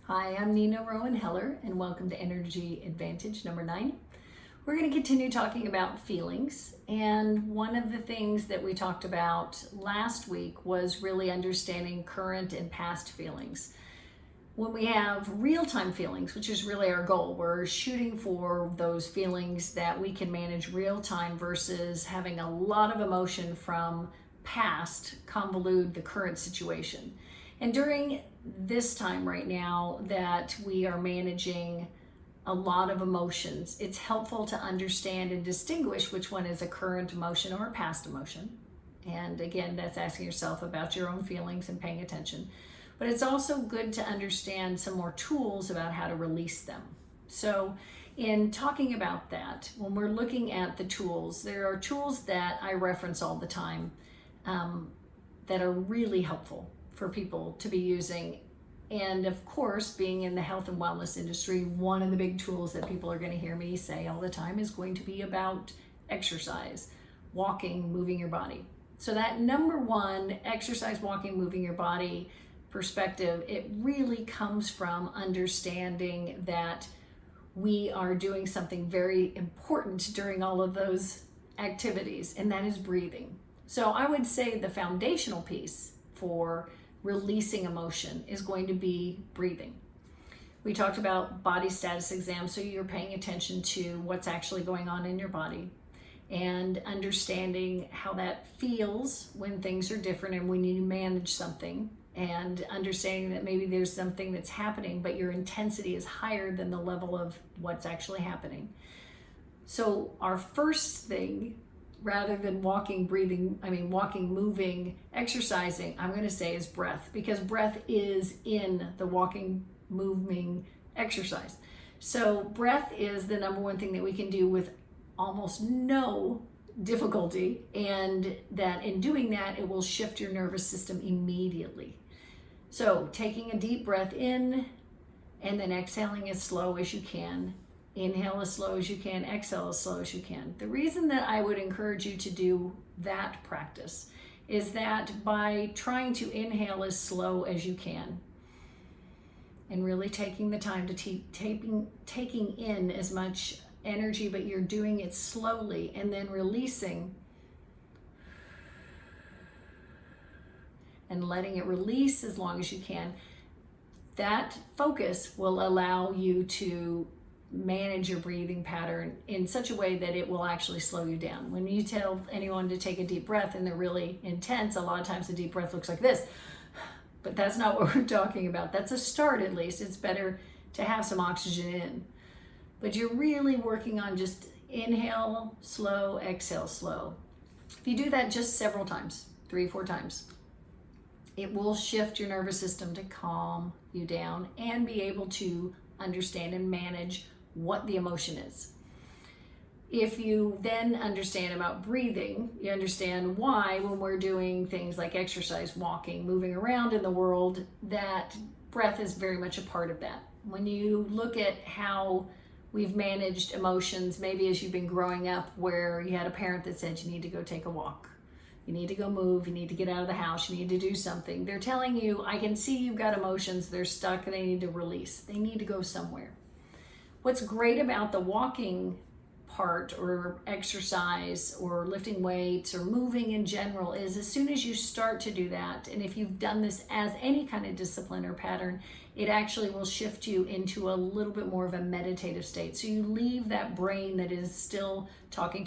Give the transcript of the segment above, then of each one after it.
Hi, I'm Nina Rowan Heller, and welcome to Energy Advantage number 9. We're going to continue talking about feelings, and one of the things that we talked about last week was really understanding current and past feelings. When we have real-time feelings, which is really our goal, we're shooting for those feelings that we can manage real-time versus having a lot of emotion from past convolute the current situation. And during this time right now that we are managing a lot of emotions, it's helpful to understand and distinguish which one is a current emotion or a past emotion. And again, that's asking yourself about your own feelings and paying attention. But it's also good to understand some more tools about how to release them. So in talking about that, when we're looking at the tools, there are tools that I reference all the time that are really helpful for people to be using. And of course, being in the health and wellness industry, one of the big tools that people are going to hear me say all the time is going to be about exercise, walking, moving your body. So that number one, exercise, walking, moving your body perspective, it really comes from understanding that we are doing something very important during all of those activities, and that is breathing. So I would say the foundational piece for releasing emotion is going to be breathing. We talked about body status exams, so you're paying attention to what's actually going on in your body and understanding how that feels when things are different and when you manage something, and understanding that maybe there's something that's happening but your intensity is higher than the level of what's actually happening. So our first thing, rather than walking, moving, exercising, I'm going to say is breath, because breath is in the walking, moving, exercise. So breath is the number one thing that we can do with almost no difficulty, and that in doing that, it will shift your nervous system immediately. So taking a deep breath in and then exhaling as slow as you can. Inhale as slow as you can, exhale as slow as you can. The reason that I would encourage you to do that practice is that by trying to inhale as slow as you can and really taking the time to taking in as much energy, but you're doing it slowly, and then releasing and letting it release as long as you can, that focus will allow you to manage your breathing pattern in such a way that it will actually slow you down. When you tell anyone to take a deep breath and they're really intense, a lot of times the deep breath looks like this, but that's not what we're talking about. That's a start, at least. It's better to have some oxygen in, but you're really working on just inhale slow, exhale slow. If you do that just several times, 3-4 times, it will shift your nervous system to calm you down and be able to understand and manage what the emotion is. If you then understand about breathing, you understand why when we're doing things like exercise, walking, moving around in the world, that breath is very much a part of that. When you look at how we've managed emotions, maybe as you've been growing up, where you had a parent that said you need to go take a walk, you need to go move, you need to get out of the house, you need to do something. They're telling you, I can see you've got emotions, they're stuck, they need to release. They need to go somewhere. What's great about the walking part or exercise or lifting weights or moving in general is as soon as you start to do that, and if you've done this as any kind of discipline or pattern, it actually will shift you into a little bit more of a meditative state. So you leave that brain that is still talking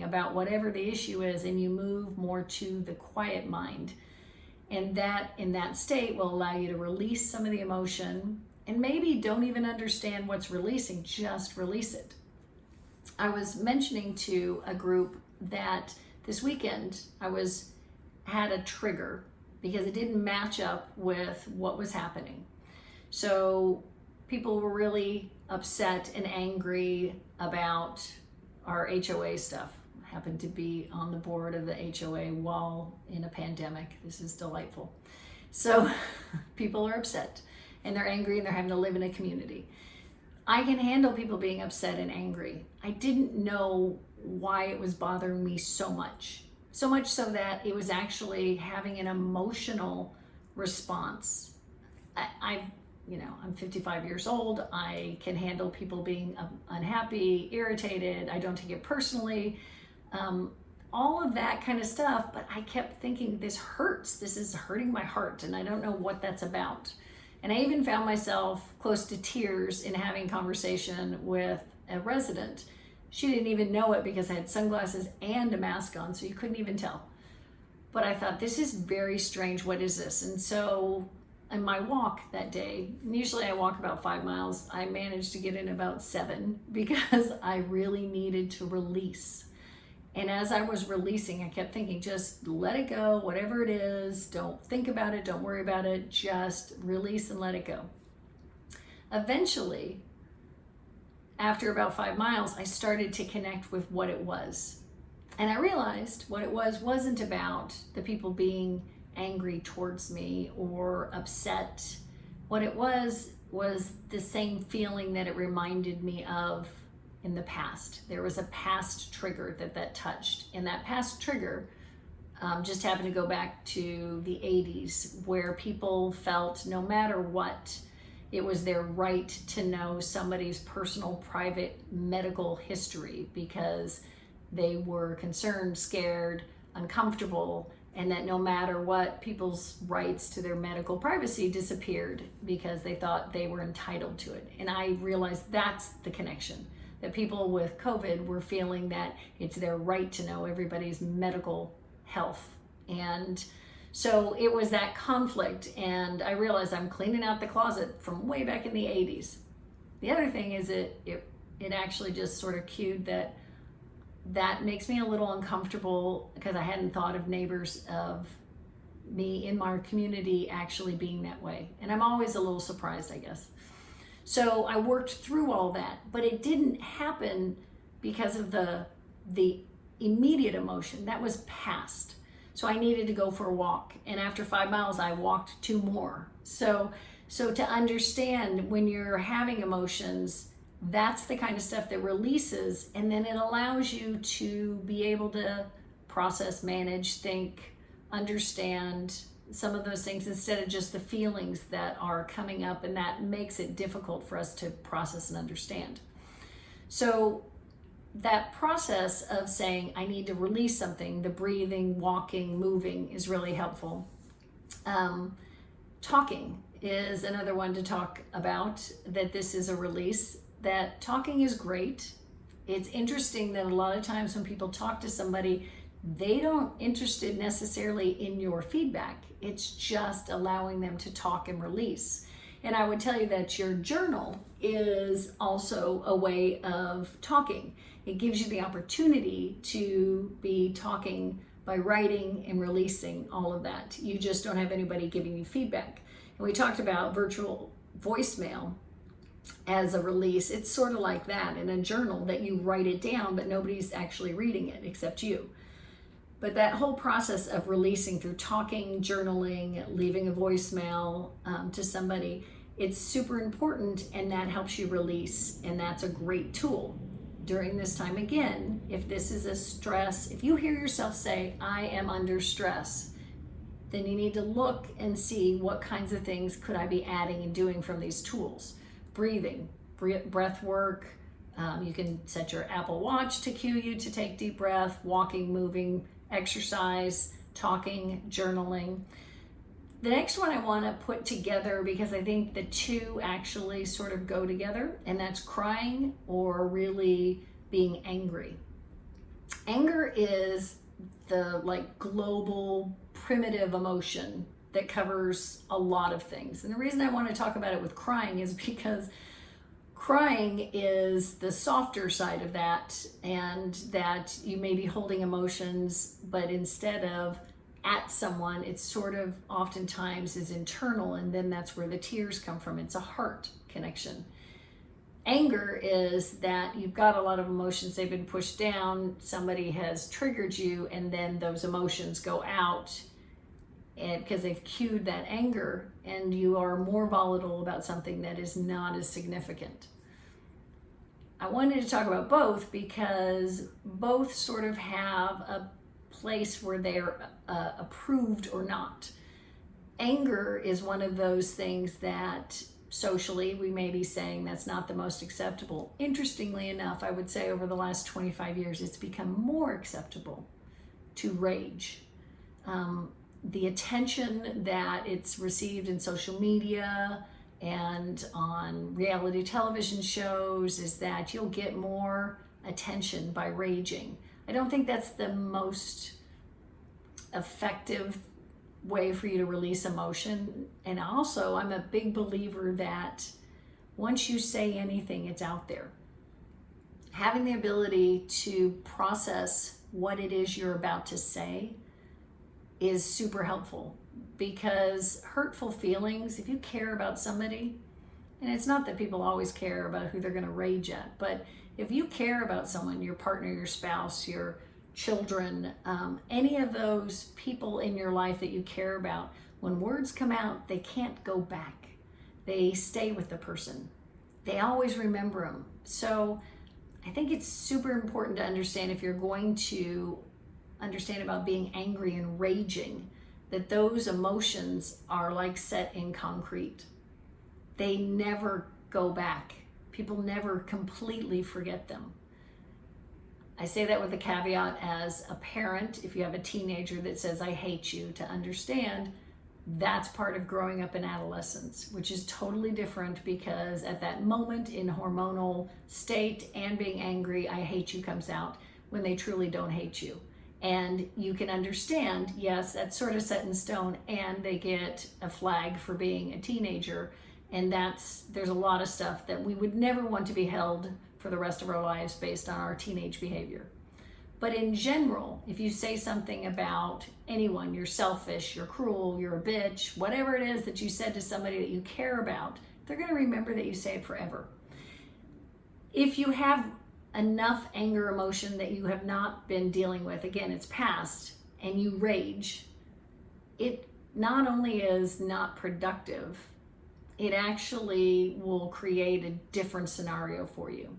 about whatever the issue is, and you move more to the quiet mind. And that in that state will allow you to release some of the emotion, and maybe don't even understand what's releasing, just release it. I was mentioning to a group that this weekend had a trigger because it didn't match up with what was happening. So people were really upset and angry about our HOA stuff. I happened to be on the board of the HOA while in a pandemic. This is delightful. So people are upset and they're angry and they're having to live in a community. I can handle people being upset and angry. I didn't know why it was bothering me so much. So much so that it was actually having an emotional response. I've I'm 55 years old. I can handle people being unhappy, irritated. I don't take it personally. All of that kind of stuff. But I kept thinking, this hurts. This is hurting my heart. And I don't know what that's about. And I even found myself close to tears in having conversation with a resident. She didn't even know it because I had sunglasses and a mask on, so you couldn't even tell. But I thought, this is very strange. What is this? And so in my walk that day, and usually I walk about 5 miles, I managed to get in about 7 because I really needed to release. And as I was releasing, I kept thinking, just let it go, whatever it is. Don't think about it. Don't worry about it. Just release and let it go. Eventually, after about 5 miles, I started to connect with what it was. And I realized what it wasn't about the people being angry towards me or upset. What it was the same feeling that it reminded me of in the past. There was a past trigger that touched. And that past trigger just happened to go back to the 80s, where people felt no matter what, it was their right to know somebody's personal, private medical history because they were concerned, scared, uncomfortable, and that no matter what, people's rights to their medical privacy disappeared because they thought they were entitled to it. And I realized that's the connection, that people with COVID were feeling that it's their right to know everybody's medical health. And so it was that conflict, and I realized I'm cleaning out the closet from way back in the 80s. The other thing is it actually just sort of cued that makes me a little uncomfortable because I hadn't thought of neighbors of me in my community actually being that way. And I'm always a little surprised, I guess. So I worked through all that, but it didn't happen because of the immediate emotion. That was past. So I needed to go for a walk. And after 5 miles, I walked 2 more. So to understand when you're having emotions, that's the kind of stuff that releases, and then it allows you to be able to process, manage, think, understand some of those things instead of just the feelings that are coming up, and that makes it difficult for us to process and understand. So that process of saying, I need to release something, the breathing, walking, moving is really helpful. Talking is another one to talk about, that this is a release. That talking is great. It's interesting that a lot of times when people talk to somebody, they don't interested necessarily in your feedback. It's just allowing them to talk and release. And I would tell you that your journal is also a way of talking. It gives you the opportunity to be talking by writing and releasing all of that. You just don't have anybody giving you feedback. And we talked about virtual voicemail as a release. It's sort of like that in a journal, that you write it down, but nobody's actually reading it except you. But that whole process of releasing through talking, journaling, leaving a voicemail to somebody, it's super important, and that helps you release, and that's a great tool. During this time, again, if this is a stress, if you hear yourself say, I am under stress, then you need to look and see what kinds of things could I be adding and doing from these tools. Breathing, breath work. You can set your Apple Watch to cue you to take deep breath, walking, moving, exercise, talking, journaling. The next one I want to put together, because I think the two actually sort of go together, and that's crying or really being angry. Anger is the global primitive emotion that covers a lot of things. And the reason I want to talk about it with crying is because crying is the softer side of that, and that you may be holding emotions, but instead of at someone, it's sort of oftentimes is internal, and then that's where the tears come from. It's a heart connection. Anger is that you've got a lot of emotions, they've been pushed down, somebody has triggered you, and then those emotions go out, and because they've cued that anger, and you are more volatile about something that is not as significant. I wanted to talk about both because both sort of have a place where they're approved or not. Anger is one of those things that socially, we may be saying that's not the most acceptable. Interestingly enough, I would say over the last 25 years, it's become more acceptable to rage. The attention that it's received in social media and on reality television shows is that you'll get more attention by raging. I don't think that's the most effective way for you to release emotion. And also, I'm a big believer that once you say anything, it's out there. Having the ability to process what it is you're about to say is super helpful, because hurtful feelings, if you care about somebody, and it's not that people always care about who they're going to rage at, but if you care about someone, your partner, your spouse, your children, any of those people in your life that you care about, when words come out, they can't go back. They stay with the person. They always remember them. So I think it's super important to understand, if you're going to understand about being angry and raging, that those emotions are like set in concrete. They never go back. People never completely forget them. I say that with a caveat as a parent. If you have a teenager that says, I hate you, to understand that's part of growing up in adolescence, which is totally different, because at that moment in hormonal state and being angry, I hate you comes out when they truly don't hate you. And you can understand, yes, that's sort of set in stone, and they get a flag for being a teenager. And there's a lot of stuff that we would never want to be held for the rest of our lives based on our teenage behavior. But in general, if you say something about anyone, you're selfish, you're cruel, you're a bitch, whatever it is that you said to somebody that you care about, they're going to remember that you say it forever. If you have enough anger emotion that you have not been dealing with, again, it's past, and you rage, it not only is not productive, it actually will create a different scenario for you.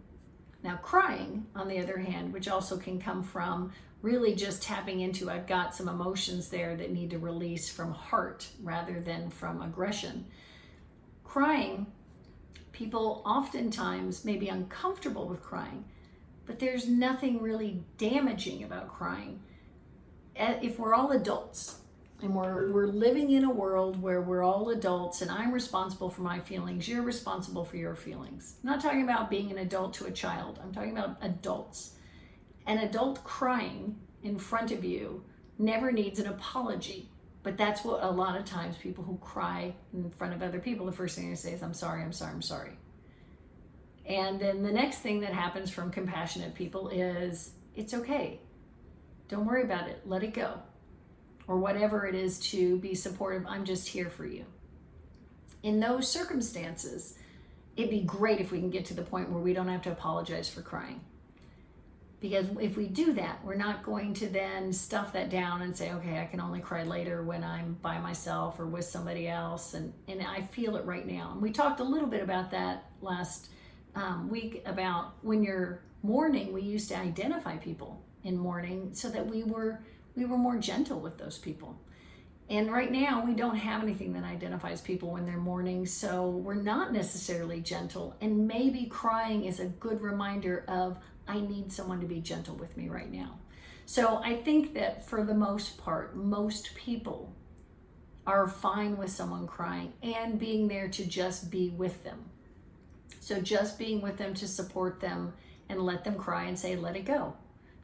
Now, crying, on the other hand, which also can come from really just tapping into, I've got some emotions there that need to release from heart rather than from aggression. Crying, people oftentimes may be uncomfortable with crying, but there's nothing really damaging about crying. If we're all adults, and we're living in a world where we're all adults, and I'm responsible for my feelings, you're responsible for your feelings. I'm not talking about being an adult to a child. I'm talking about adults. An adult crying in front of you never needs an apology. But that's what a lot of times people who cry in front of other people, the first thing they say is, I'm sorry, I'm sorry, I'm sorry. And then the next thing that happens from compassionate people is, it's okay. Don't worry about it. Let it go. Or whatever it is to be supportive. I'm just here for you. In those circumstances, it'd be great if we can get to the point where we don't have to apologize for crying. Because if we do that, we're not going to then stuff that down and say, okay, I can only cry later when I'm by myself or with somebody else. And I feel it right now. And we talked a little bit about that last week, about when you're mourning, we used to identify people in mourning so that we were more gentle with those people. And right now we don't have anything that identifies people when they're mourning, so we're not necessarily gentle. And maybe crying is a good reminder of, I need someone to be gentle with me right now. So I think that for the most part, most people are fine with someone crying and being there to just be with them. So just being with them to support them and let them cry and say, let it go.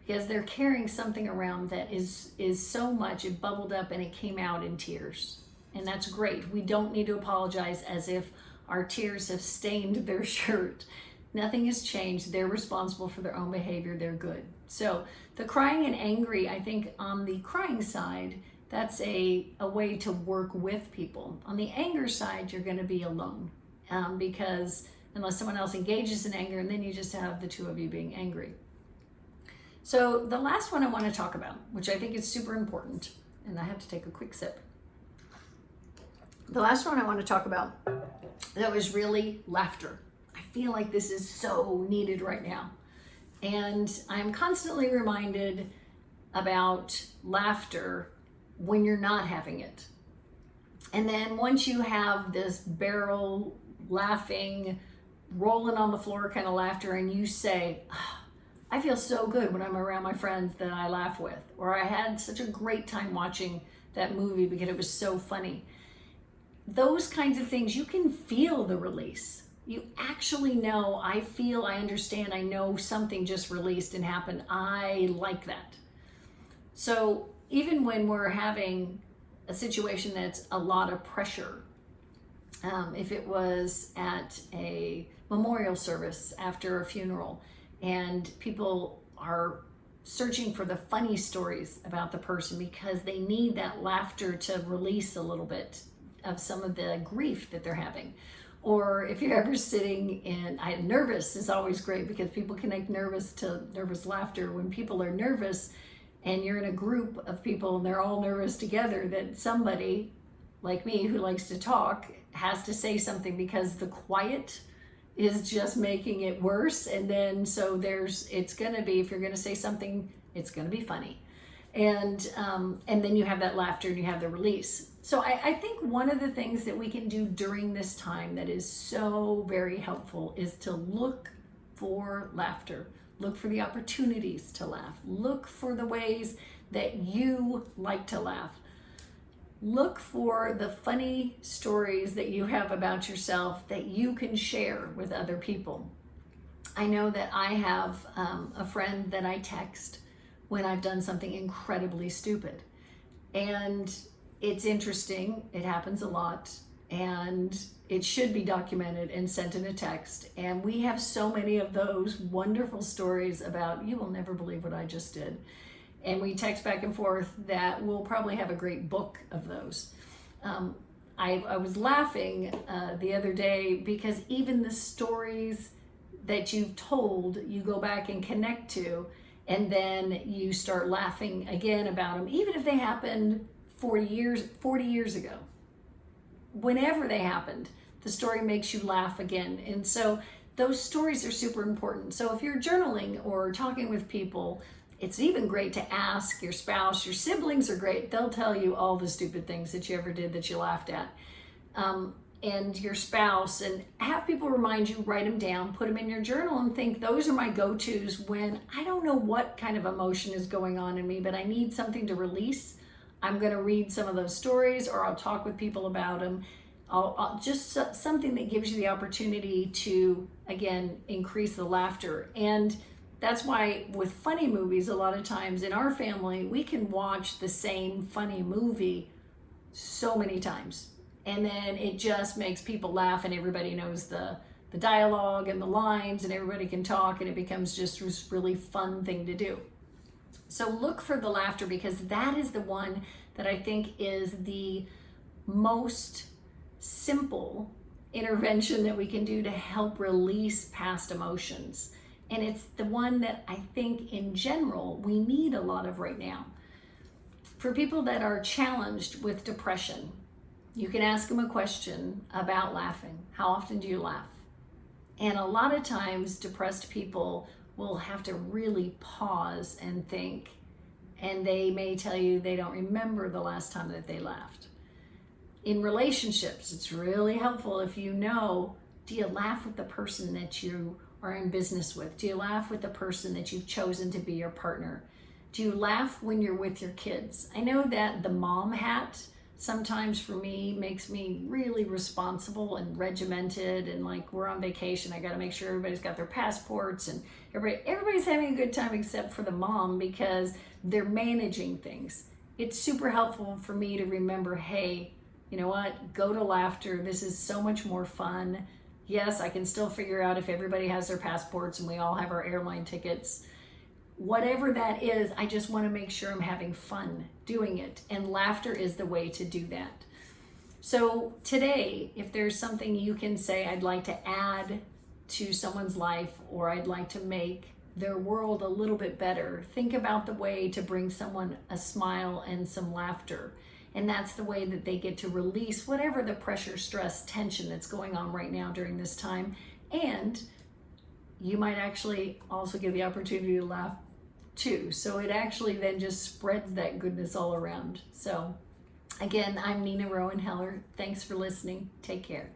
Because they're carrying something around that is so much, it bubbled up and it came out in tears. And that's great. We don't need to apologize as if our tears have stained their shirt. Nothing has changed. They're responsible for their own behavior. They're good. So the crying and angry, I think on the crying side, that's a way to work with people. On the anger side, you're going to be alone because unless someone else engages in anger, and then you just have the two of you being angry. So the last one I want to talk about, which I think is super important, and I have to take a quick sip. The last one I want to talk about, that was really laughter. I feel like this is so needed right now. And I'm constantly reminded about laughter when you're not having it. And then once you have this barrel laughing, rolling on the floor kind of laughter, and you say, I feel so good when I'm around my friends that I laugh with, or I had such a great time watching that movie because it was so funny. Those kinds of things, you can feel the release. You actually know, I feel, I understand, I know something just released and happened. I like that. So even when we're having a situation that's a lot of pressure, if it was at a memorial service after a funeral and people are searching for the funny stories about the person because they need that laughter to release a little bit of some of the grief that they're having. Or if you're ever sitting in, nervous is always great because people connect nervous to nervous laughter. When people are nervous and you're in a group of people and they're all nervous together, that somebody like me who likes to talk has to say something because the quiet is just making it worse. And then so it's going to be, if you're going to say something, it's going to be funny. And then you have that laughter and you have the release. So I think one of the things that we can do during this time that is so very helpful is to look for laughter. Look for the opportunities to laugh. Look for the ways that you like to laugh. Look for the funny stories that you have about yourself that you can share with other people. I know that I have a friend that I text when I've done something incredibly stupid. And it's interesting, it happens a lot, and it should be documented and sent in a text. And we have so many of those wonderful stories about, you will never believe what I just did. And we text back and forth that we'll probably have a great book of those. I was laughing the other day because even the stories that you've told, you go back and connect to, and then you start laughing again about them, even if they happened 40 years ago. Whenever they happened, the story makes you laugh again. And so those stories are super important. So if you're journaling or talking with people, it's even great to ask your spouse. Your siblings are great. They'll tell you all the stupid things that you ever did that you laughed at. And your spouse, and have people remind you, write them down, put them in your journal, and think, those are my go-tos when I don't know what kind of emotion is going on in me, but I need something to release. I'm going to read some of those stories, or I'll talk with people about them. I'll just something that gives you the opportunity to, again, increase the laughter. And that's why with funny movies, a lot of times in our family, we can watch the same funny movie so many times. And then it just makes people laugh, and everybody knows the dialogue and the lines, and everybody can talk, and it becomes just this really fun thing to do. So look for the laughter, because that is the one that I think is the most simple intervention that we can do to help release past emotions. And it's the one that I think in general we need a lot of right now. For people that are challenged with depression, you can ask them a question about laughing. How often do you laugh? And a lot of times depressed people will have to really pause and think, and they may tell you they don't remember the last time that they laughed. In relationships, it's really helpful if you know, do you laugh with the person that you are in business with? Do you laugh with the person that you've chosen to be your partner? Do you laugh when you're with your kids? I know that the mom hat sometimes for me makes me really responsible and regimented, and like we're on vacation, I got to make sure everybody's got their passports and everybody's having a good time except for the mom, because they're managing things. It's super helpful for me to remember, hey, you know what, go to laughter. This is so much more fun. Yes, I can still figure out if everybody has their passports and we all have our airline tickets. Whatever that is, I just want to make sure I'm having fun doing it. And laughter is the way to do that. So today, if there's something you can say, I'd like to add to someone's life, or I'd like to make their world a little bit better, think about the way to bring someone a smile and some laughter. And that's the way that they get to release whatever the pressure, stress, tension that's going on right now during this time. And you might actually also get the opportunity to laugh too. So it actually then just spreads that goodness all around. So again, I'm Nina Rowan Heller. Thanks for listening. Take care.